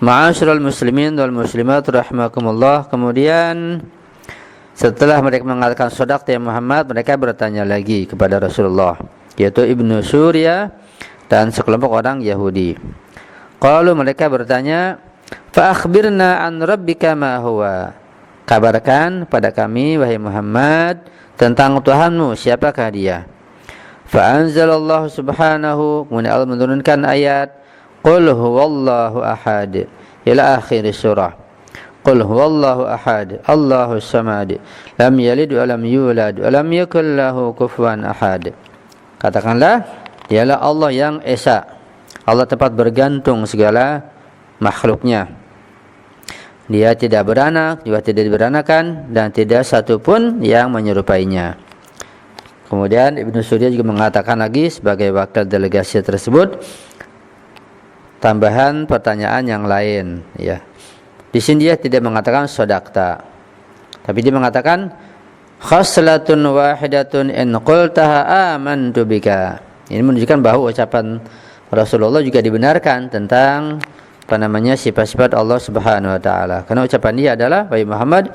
Ma'asyiral muslimin wal muslimat rahimakumullah. Kemudian setelah mereka mengatakan shadaqta ya Muhammad, mereka bertanya lagi kepada Rasulullah, yaitu Ibnu Surya dan sekelompok orang Yahudi. Qalu, mereka bertanya, fa akhbirna an rabbika ma huwa. Kabarkan pada kami wahai Muhammad tentang Tuhanmu, siapakah dia? Fa anzalallahu subhanahu, kemudian Allah menurunkan ayat Qul huwallahu ahad ila akhir surah. Qul huwallahu ahad, Allahus samad, lam yalid wa lam yulad wa lam yakul lahu kufuwan ahad. Katakanlah, dialah Allah yang esa. Allah tempat bergantung segala makhluknya. Dia tidak beranak, juga tidak diberanakan, dan tidak satupun yang menyerupainya. Kemudian Ibnu Surya juga mengatakan lagi sebagai wakil delegasi tersebut, tambahan pertanyaan yang lain, ya. Di sini dia tidak mengatakan shadaqta, tapi dia mengatakan khaslatun wahidatun in qultaha amantu bika. Ini menunjukkan bahwa ucapan Rasulullah juga dibenarkan tentang sifat-sifat Allah Subhanahu wa taala. Karena ucapan dia adalah, wahai Muhammad,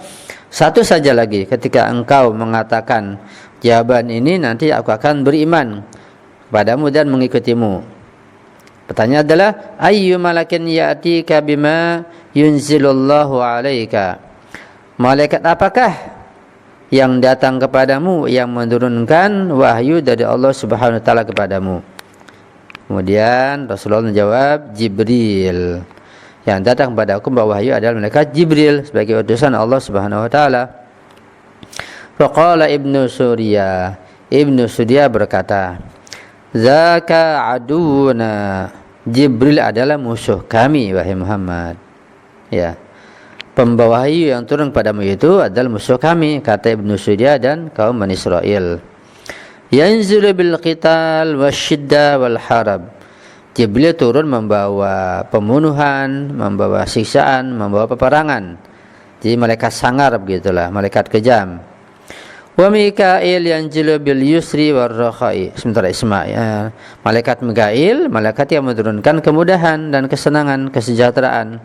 satu saja lagi, ketika engkau mengatakan jawaban ini, nanti aku akan beriman padamu dan mengikutimu. Pertanyaan adalah, ayyu malakin ya'tika bima yunzilullahu alaika. Malaikat apakah yang datang kepadamu yang menurunkan wahyu dari Allah Subhanahu wa taala kepadamu? Kemudian Rasulullah menjawab, Jibril. Yang datang kepada aku membawa wahyu adalah malaikat Jibril sebagai utusan Allah Subhanahu wa taala. Faqala Ibnu Surya, Ibnu Surya berkata, Zaka aduuna, Jibril adalah musuh kami wahai Muhammad. Ya, pembawa wahyu yang turun padamu itu adalah musuh kami, kata Ibnu Surya dan kaum Bani Israel. Yanzilu bil qital wasyidda wal harab. Jibril turun membawa pembunuhan, membawa siksaan, membawa peperangan. Jadi malaikat sangar begitulah, malaikat kejam. Wa Mikail yanzilu bil yusri war rakhai. Sementara Ismail, malaikat Mikail, malaikat yang menurunkan kemudahan dan kesenangan, kesejahteraan.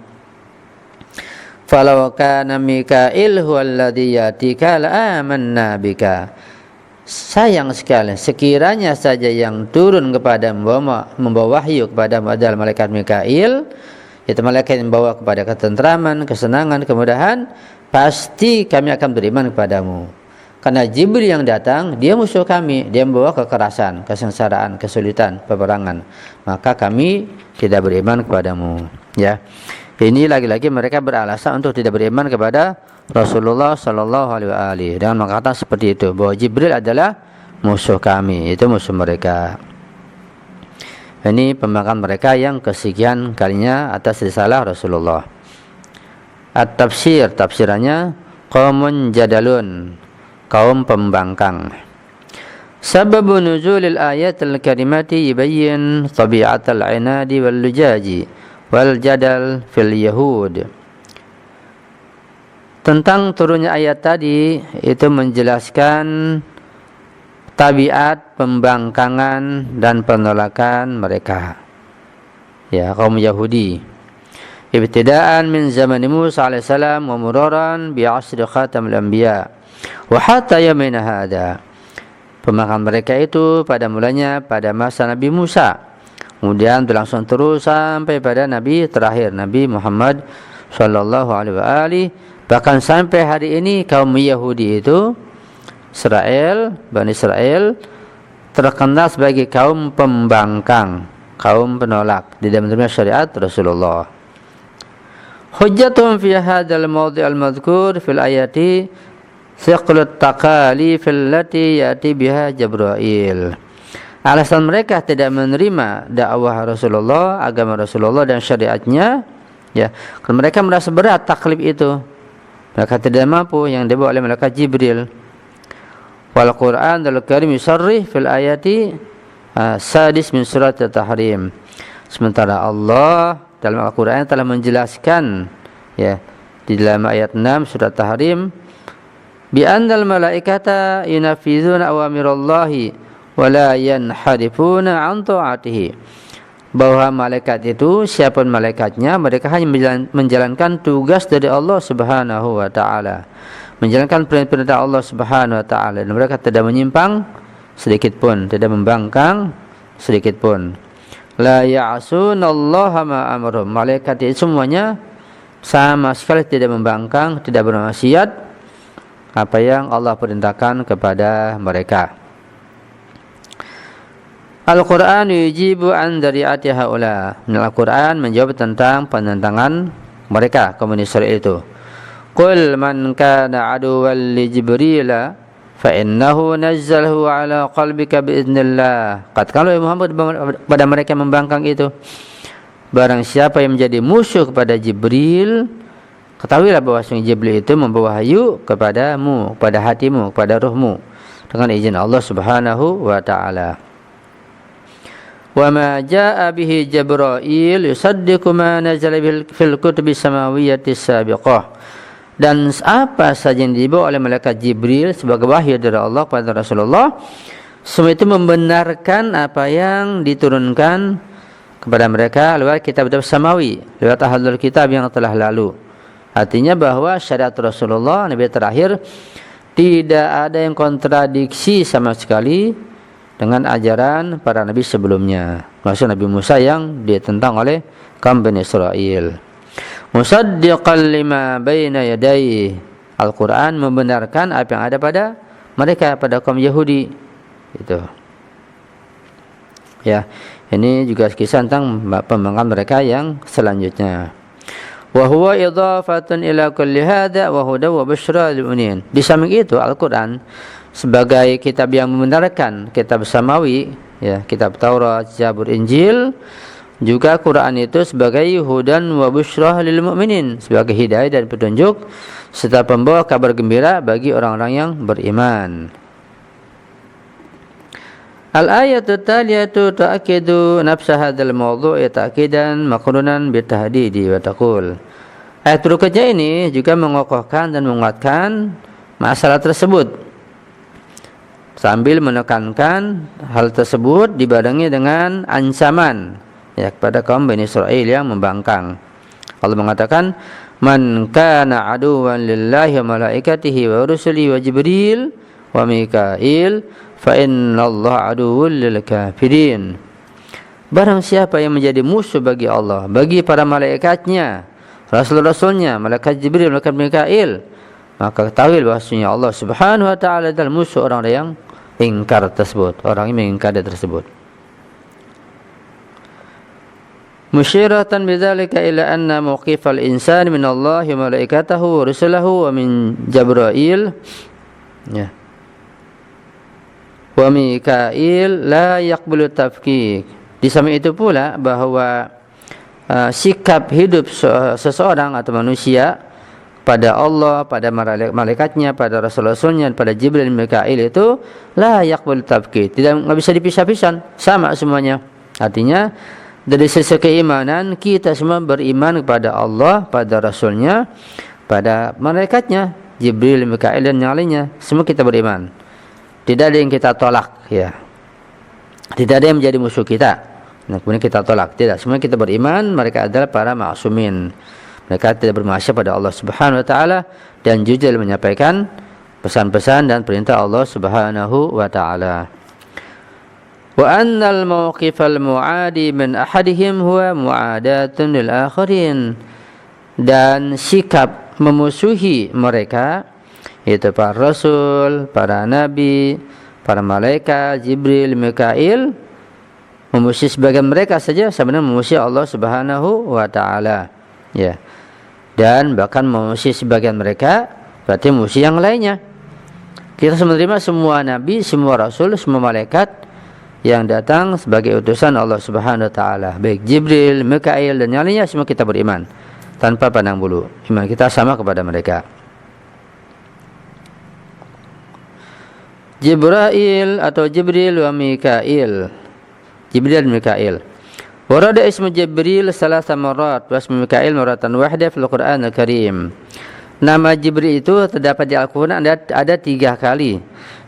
Falau kana Mikail huwallazi yatika la amanna bika. Sayang sekali, sekiranya saja yang turun kepada membawa wahyu kepada adalah malaikat Mikail, yaitu malaikat yang membawa kepada ketentraman, kesenangan, kemudahan, pasti kami akan beriman kepadamu. Karena Jibril yang datang, dia musuh kami, dia membawa kekerasan, kesengsaraan, kesulitan, peperangan. Maka kami tidak beriman kepadamu. Ya, ini lagi-lagi mereka beralasan untuk tidak beriman kepada Rasulullah Sallallahu Alaihi Wasallam dengan mengatakan seperti itu, bahwa Jibril adalah musuh kami, itu musuh mereka. Ini pembangkang mereka yang kesekian kalinya atas risalah Rasulullah. At-tafsir, tafsirannya qaumun jadalun, kaum pembangkang. Sababu nuzulil ayatil karimati yubayyin tabi'atal inadi wal lujaji wal jadal fil yahud. Tentang turunnya ayat tadi itu menjelaskan tabiat pembangkangan dan penolakan mereka, ya, kaum Yahudi. Ibtidaan min zaman Musa alaihissalam wa muraran bi asri khatamil anbiya wa hatta yamina hada. Pembangkangan mereka itu pada mulanya pada masa Nabi Musa, kemudian berlangsung terus sampai pada Nabi terakhir, Nabi Muhammad sallallahu alaihi wasallam. Bahkan sampai hari ini kaum Yahudi itu, Israel, Bani Israel, terkenal sebagai kaum pembangkang, kaum penolak, tidak menerima syariat Rasulullah. Hujjatuhum fi hadzal mawdi' al-madhkur fil ayati thiqlut taqalif allati yati biha Jibril. Alasan mereka tidak menerima dakwah Rasulullah, agama Rasulullah dan syariatnya, ya, karena mereka merasa berat taklif itu. Mereka tidak mampu yang dibawa oleh malaikat Jibril. Wal Quran al-Karim yusarrih fil ayati sadis min surat at-tahrim. Sementara Allah dalam Al-Quran telah menjelaskan, ya, di dalam ayat 6 surat Tahrim, bi annal malaikata yunafizuna awamirallahi wa la yanharifuna an ta'atihi. bahwa malaikat itu, siapapun malaikatnya, mereka hanya menjalankan tugas dari Allah Subhanahu wa taala. Menjalankan perintah Allah Subhanahu wa taala, dan mereka tidak menyimpang sedikit pun, tidak membangkang sedikit pun. La ya'sunallaha ma amrahum. Malaikat itu semuanya sama sekali tidak membangkang, tidak bermaksiat apa yang Allah perintahkan kepada mereka. Al-Quran yujibu an dari'ati haula. Al-Quran menjawab tentang penentangan mereka, kaum Israel itu. Qul man kana aduwwan li Jibril fa innahu nazzalahu ala qalbika biiznillah. Katakanlah Muhammad pada mereka yang membangkang itu, barang siapa yang menjadi musuh kepada Jibril, ketahuilah bahwa Jibril itu membawa wahyu kepadamu, kepada hatimu, kepada ruhmu, dengan izin Allah Subhanahu wa taala. Wa ma jaa bihi Jibril yusaddiqu ma nazala fil kutubi samawiyyati sabiqah. Dan apa saja yang dibawa oleh malaikat Jibril sebagai wahyu dari Allah kepada Rasulullah, semua itu membenarkan apa yang diturunkan kepada mereka lewat kitab samawi, lewat ahlul kitab yang telah lalu. Artinya bahwa syariat Rasulullah, Nabi terakhir, tidak ada yang kontradiksi sama sekali dengan ajaran para nabi sebelumnya. Maksud Nabi Musa yang ditentang oleh kaum Bani Israel. Musaddiqan lima baina yadayhi. Al-Quran membenarkan apa yang ada pada mereka, pada kaum Yahudi. Itu. Ya, ini juga kisah tentang pembangkangan mereka yang selanjutnya. Wa huwa idhafatun ila kulli hadza wa huda wa busyra lil mu'minin. Di samping itu Al-Quran sebagai kitab yang membenarkan kitab samawi, ya, kitab Taurat, Zabur, Injil, juga Quran itu sebagai hudan wa busyrah lil mu'minin, sebagai hidayah dan petunjuk serta pembawa kabar gembira bagi orang-orang yang beriman. Al-ayatu taliyatu ta'kidu nafsa hadzal mawdhu'i ta'kidan maqrunan bi tahdidi wa taqul. Ayat berikutnya ini juga mengokohkan dan menguatkan masalah tersebut, sambil menekankan hal tersebut dibarengi dengan ancaman, ya, kepada kaum Bani Israel yang membangkang. Allah mengatakan, "Man kana aduwwan lillahi wa malaikatihi wa rusulihi wa Jibril wa Mikail fa innallaha aduwwul lil kafirin." Barang siapa yang menjadi musuh bagi Allah, bagi para malaikatnya, rasul-rasulnya, malaikat Jibril, malaikat Mikail, maka ketahui bahwasanya Allah Subhanahu wa taala adalah musuh orang yang ingkar tersebut, orang yang mengingkari tersebut. Musyiratan bidzalika ila anna mawqifal insan min Allah wa malaikatahu wa rusulahu wa min Jibril, ya, wa Mikail la yaqbalu tafkik. Di samping itu pula bahwa sikap hidup seseorang atau manusia pada Allah, pada malaikatnya, pada rasul-rasulnya, pada Jibril dan Mikail itu la yaqbal tabqid, tidak bisa dipisah-pisah, sama semuanya. Artinya dari sisi keimanan kita semua beriman kepada Allah, pada rasulnya, pada malaikatnya, Jibril, Mikail dan yang lainnya, semua kita beriman. Tidak ada yang kita tolak, ya. Tidak ada yang menjadi musuh kita, nah, kemudian kita tolak. Tidak, semua kita beriman mereka adalah para ma'sumin. Mereka tidak bermaksiat pada Allah Subhanahu wa taala dan jujur menyampaikan pesan-pesan dan perintah Allah Subhanahu wa taala. Wa annal mawqifal mu'adi min ahadihim huwa mu'adatun lil akharin. Dan sikap memusuhi mereka, yaitu para rasul, para nabi, para malaikat, Jibril, Mikail, memusuhi sebagian mereka saja sebenarnya memusuhi Allah Subhanahu wa taala. Ya. Dan bahkan memusuhi sebagian mereka berarti memusuhi yang lainnya. Kita menerima semua nabi, semua rasul, semua malaikat yang datang sebagai utusan Allah Subhanahu wa taala, baik Jibril, Mikail dan yang lainnya, semua kita beriman tanpa pandang bulu. Iman kita sama kepada mereka. Jibril atau Jibril wa Mikail. Jibril dan Mikail. Warada ismu Jibril salasa marat wa ismu Mikail maratan wahda fil Qur'an al-Karim. Nama Jibril itu terdapat di Al-Quran ada 3 kali.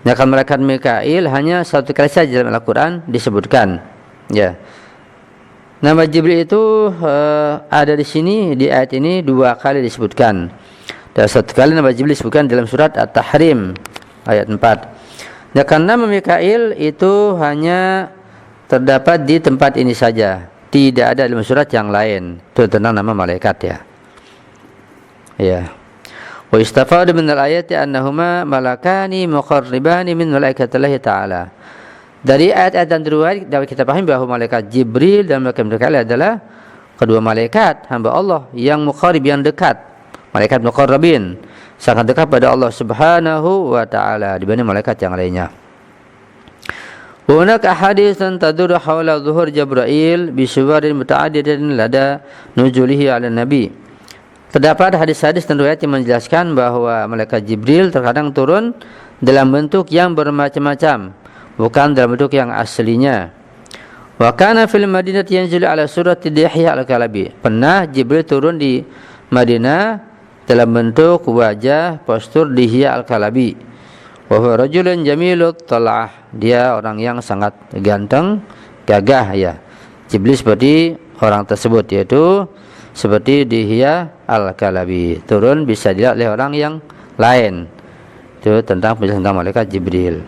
Sedangkan malaikat Mikail hanya 1 kali saja dalam Al-Quran disebutkan. Ya. Nama Jibril itu ada di sini di ayat ini 2 kali disebutkan. Dan 1 kali nama Jibril disebutkan dalam surat At-Tahrim ayat 4. Nah, karena nama Mikail itu hanya terdapat di tempat ini saja, tidak ada dalam surat yang lain. Itu tentang nama malaikat ya. Ya. Wa istafada min al-ayati annahuma malakani muqarribani min malaikatillahi ta'ala. Dari ayat-ayat dan riwayat dapat kita pahami bahwa malaikat Jibril dan malaikat Mikail adalah kedua malaikat hamba Allah yang muqarrib, yang dekat, malaikat muqarrabin, sangat dekat pada Allah Subhanahu wa taala dibanding malaikat yang lainnya. Hunaka ahaditsun tadurru hawla zuhur Jibril bi suwarin muta'addidatin lada nuzulihi 'ala nabi. Terdapat hadis-hadis dan riwayat yang menjelaskan bahwa malaikat Jibril terkadang turun dalam bentuk yang bermacam-macam, bukan dalam bentuk yang aslinya. Wa kana fil Madinah yanzilu ala surati Dihya al-Kalabi. Pernah Jibril turun di Madinah dalam bentuk wajah postur Dihya al-Kalabi. Wa huwa rajulun jamilut tal'ah. Dia orang yang sangat ganteng, gagah ya. Jibril seperti orang tersebut, yaitu seperti Dihya al-Kalabi. Turun bisa dilihat oleh orang yang lain. Itu tentang penjelasan tentang malaikat Jibril.